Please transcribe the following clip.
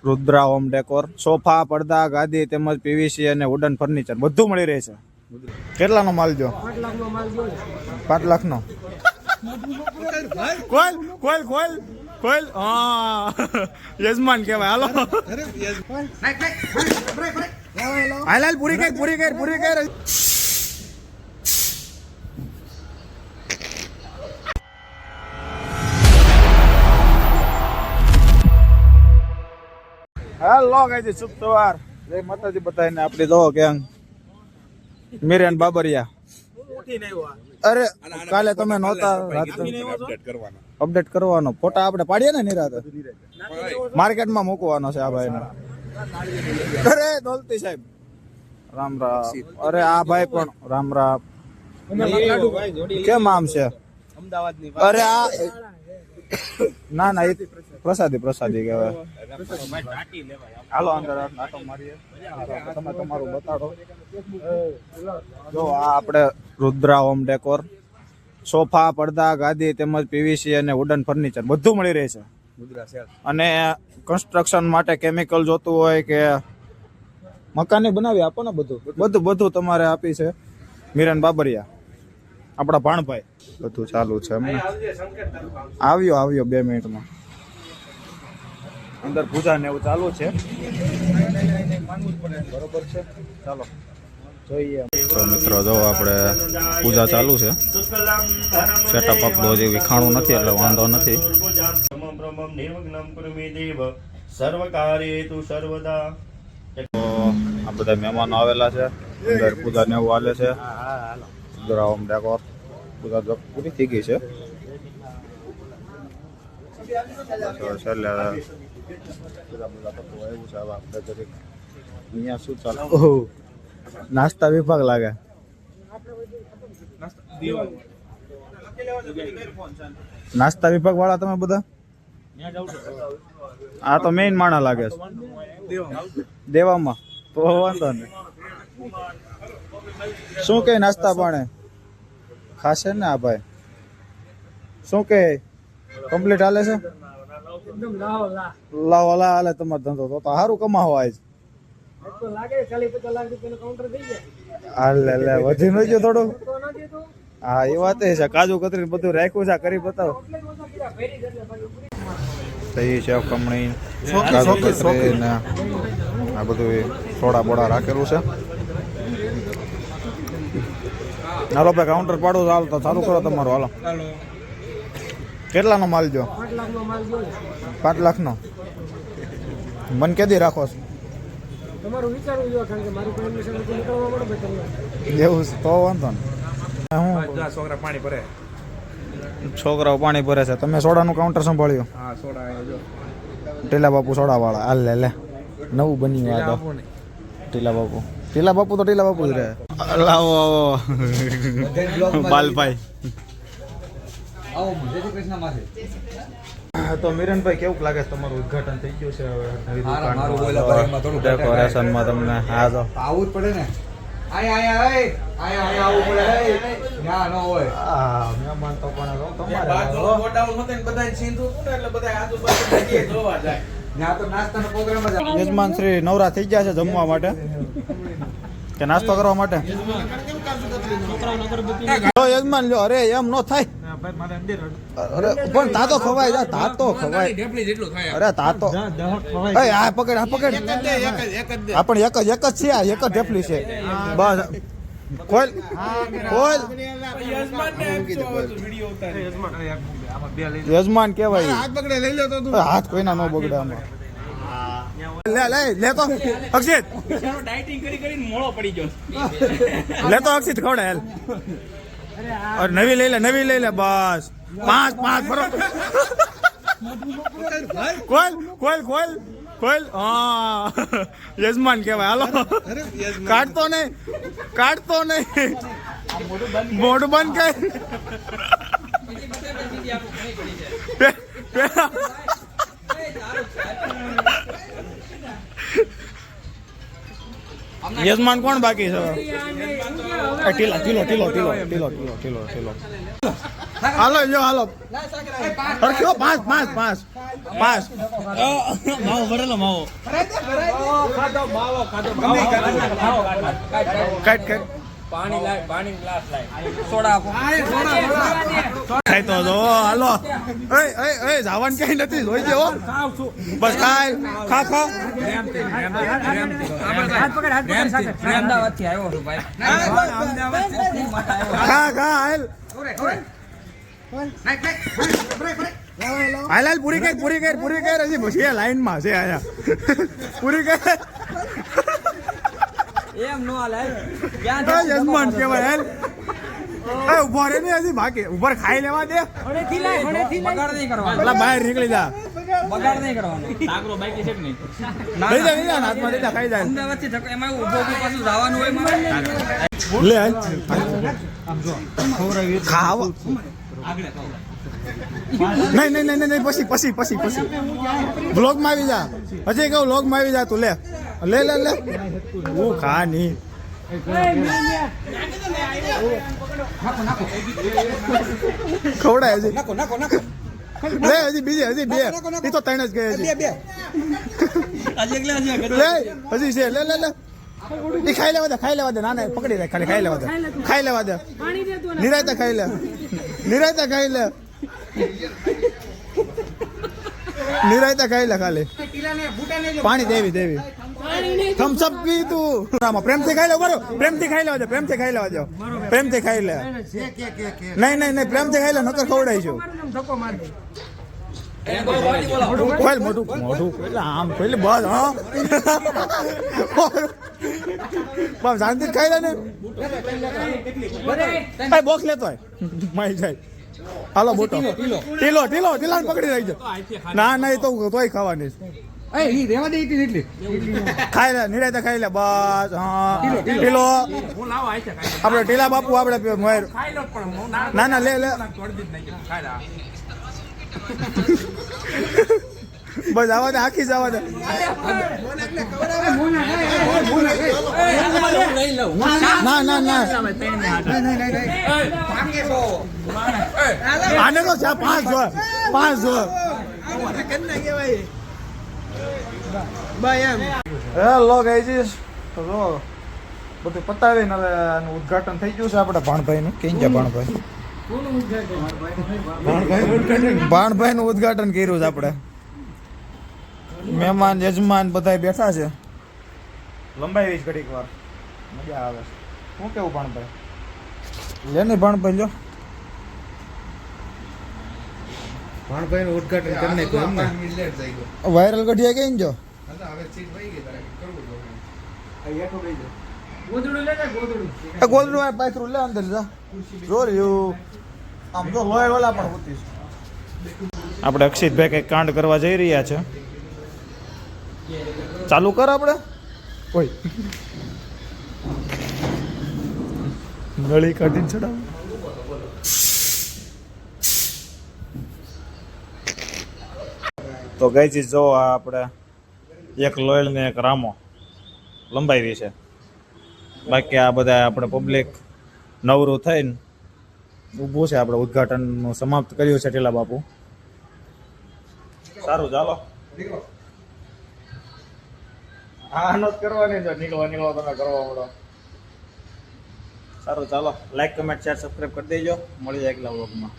Rudra home decor sofa પડદા ગાદી તેમજ પીવીસી અને વુડન ફર્નિચર બધું મળી રહે છે. કેટલાનો માલ જો? 5 લાખનો. કોલ હા યજમાન કહેવાય. હાલો પૂરી કર. હેલો ગાઈસ, શુભ સવાર. જય માતાજી બધાને. આપણી જો ગેંગ મિરેન બાબરિયા. અરે કાલે તમે નહોતા, અપડેટ કરવાનો ફોટા આપણે પાડીએ ને નિરાતે માર્કેટમાં મૂકવાનો છે આ ભાઈને. અરે દોલતી સાહેબ રામ રામ. અરે આ ભાઈ પણ રામ રામ. કેમ આમ છે? અરે આ ના એ પ્રસાદી કહેવાય. હાલો અંદર નાટો મારીએ. તમે તમારું બતાડો. જો આ આપણે રુદ્રા હોમ ડેકોર સોફા પડદા ગાદી તેમજ પીવીસી અને વુડન ફર્નિચર બધું મળી રહે છે. અને કન્સ્ટ્રક્શન માટે કેમિકલ જોતું હોય કે મકાને બનાવી આપો ને બધું તમારે આપી છે મિરન બાબરિયા, આપણા ભાણભાઈ. બધું ચાલુ છે અમને. આવ્યો 2 મિનિટમાં. અંદર પૂજા ને એવું ચાલુ છે. બરોબર છે, ચાલો જોઈએ. તો મિત્રો જો આપણે પૂજા ચાલુ છે. સેટઅપ આપણો હજી વિખાણું નથી એટલે વાંધો નથી. તો આ બધા મહેમાનો આવેલા છે. અંદર પૂજા ને એવું હાલે છે. હોમ ડેકોર પૂજા પૂરી થઈ ગઈ છે. છેલ્લે અહીંયા શું ચાલે? નાસ્તા વિભાગ લાગે. નાસ્તા વિભાગ વાળા તમે બધા? આ તો મેઇન માણા લાગે છે દેવામાં. તો વાંધો નહીં. શું કે નાસ્તા પાણી ખાશે ને આ ભાઈ? શું કે કમ્પ્લીટ હાલે છે? લાવો હાલે તમારો ધંધો તો સારું કમાવા આજ. હાલે વધી ન ગયો થોડું. હા એ વાત છે. કાજુ કતરી બધું રાખ્યું છે. કરી બતાવો. દહીં છે, ખમણી, કાજુ કતરી ને આ બધું સોડા બોડા રાખેલું છે. હાલો ભાઈ કાઉન્ટર પાડું. હાલ તો ચાલુ કરો તમારું. હાલો કેટલાનો માલ જો? 5 લાખનો. મન કેદી રાખો છો? એવું તો વાંધો ને. છોકરાઓ પાણી ભરે છે. તમે સોડાનું કાઉન્ટર સંભાળ્યું? ટીલા બાપુ સોડા વાળા. હાલ લે નવું બન્યું આ તો. ટીલા બાપુ તો ટીલા બાપુ જ રહે. લાવો બાલભાઈ. તો મિરનભાઈ કેવું લાગે છે તમારું ઉદ્ઘાટન થઈ ગયું છે હવે ડેકોરેશનમાં? તમને હા તો આવું જ પડે ને. યજમાન શ્રી નવરા થઈ ગયા છે જમવા માટે કે નાસ્તો કરવા માટે? યજમાન લો. અરે એમ નો થાય. અરે પણ તા તો ખવાય જા. તા તો ખવાય. અરે તા તો આ પકડ આ પણ એક જ છે. આ એક જ ઢેફલી છે બસ. ખોલ યજમાન કેવાય. હાથ કોઈના ન બગડે આમાં. લે તો અક્ષિત ડાયટિંગ કરી મોળો પડી ગયો. લે તો અક્ષિત ખવડે હેલ. અરે નવી લઈ લે બસ. 5 બરોબર. ખોલ હા યજમાન કહેવાય. હાલો કાઢતો નહીં મોઢું બંધ કર. યજમાન કોણ બાકી છે? ટીલો હાલો લ્યો હાલો. પાંચ પાંચ માવો ભરેલો માવો કાટ પાણી લાય પાણી ગ્લાસ લાય સોડા આપો ખાઈ તો જો હાલો એ જાવન કઈ નથી જોઈ દેવો બસ ખાય ખા ખા અમદાવાદ થી આવ્યો છું ભાઈ ખા ખા હાલ હાલ પૂરી કર હજી છે લાઈન માં છે આયા પૂરી કર એમ નો હાલે યજમાન કેવાય હાલ એ ઉભો રે ને હજી બાકી ઉપર ખાઈ લેવા દે બગાડ નહીં કરવાનો પેલા બહાર નીકળી જા બગાડ નહીં કરવાનો સાગરો બાકી છે કે નહીં લઈ જા હાથમાં લઈ જા ખાઈ જાય અમદાવાદ થી ધક્કો એમાં ઉભો ઉભો પાછું જવાનું હોય મારે લે ખાવા નહીં પછી બ્લોગ માં આવી જા હજી કહું બ્લોગ માં આવી જા તું લે હું ખા નહીં ખવડાય હજી લે હજી બીજી હજી બે એ તો ત્રણ જ ગઈ હજી લે હજી છે લે એ ખાઈ લેવા દે ના પકડી રાખ ખાલી ખાઈ લેવા દે નિરાયતા ખાઈ લે નિરાયતા ખાઈ લે ખાલી પાણી દેવી થમ્સ અપ પી તું પ્રેમથી ખાઈ લે બરો પ્રેમથી ખાઈ લેવા દે પ્રેમથી ખાઈ લે નહીં પ્રેમથી ખાઈ લે નકર ખવડાવી છું ખોલ મોટું એટલે આમ એટલે બસ હા શાંતિ ખાઈ લે ને બોક્સ લેતો હોય માઈ જાય હાલો બોટો ટીલો પકડી રાખજો ના એ તો તોય ખાવાની ખાઈ લે નિરાયતા ખાઈ લે બસ હા ટીલો આપડે ટીલા બાપુ આપડે ના લે બસ આવા દે આખી જવા દે ના આને તો છે 5 હેલો ગાઈઝ તો જો બધું પતાવીને હવે આનું ઉદ્ઘાટન થઈ ગયું છે આપણે ભાણભાઈનું કેમ છે ભાણભાઈનું ઉદ્ઘાટન કર્યું છે આપણે મહેમાન યજમાન બધા બેઠા છે લંબાઈ ઘડીક વાર મજા આવે શું કેવું ભાણભાઈ લે ને ભાણભાઈ લો ભાણભાઈનું ઉદ્ઘાટન કરીને વાયરલ ગઢિયા કઈ જો ગોદડું પાથરું લે અંદર જા જોર્યું આમ જો લોય ઓલા પણ હોતી આપણે અક્ષિતભાઈ કઈક કાંડ કરવા જઈ રહ્યા છે ચાલુ કર આપણે ઓય નળી કાઢીને ચડાવ તો ગઈ ચીજ જો આપણે એક લોયલ ને એક રામો લંબાવી છે બાકી આ બધા આપણે પબ્લિક નવરું થઈને ઊભું છે આપણે ઉદ્ઘાટનનું સમાપ્ત કર્યું છે ટીલા બાપુ સારું ચાલો હા નોટ કરવાની જો નીકળવા તમે કરવા મળો સારું ચાલો લાઈક કમેન્ટ શેર સબસ્ક્રાઈબ કરી દેજો મળી જાય એકલા વ્લોગમાં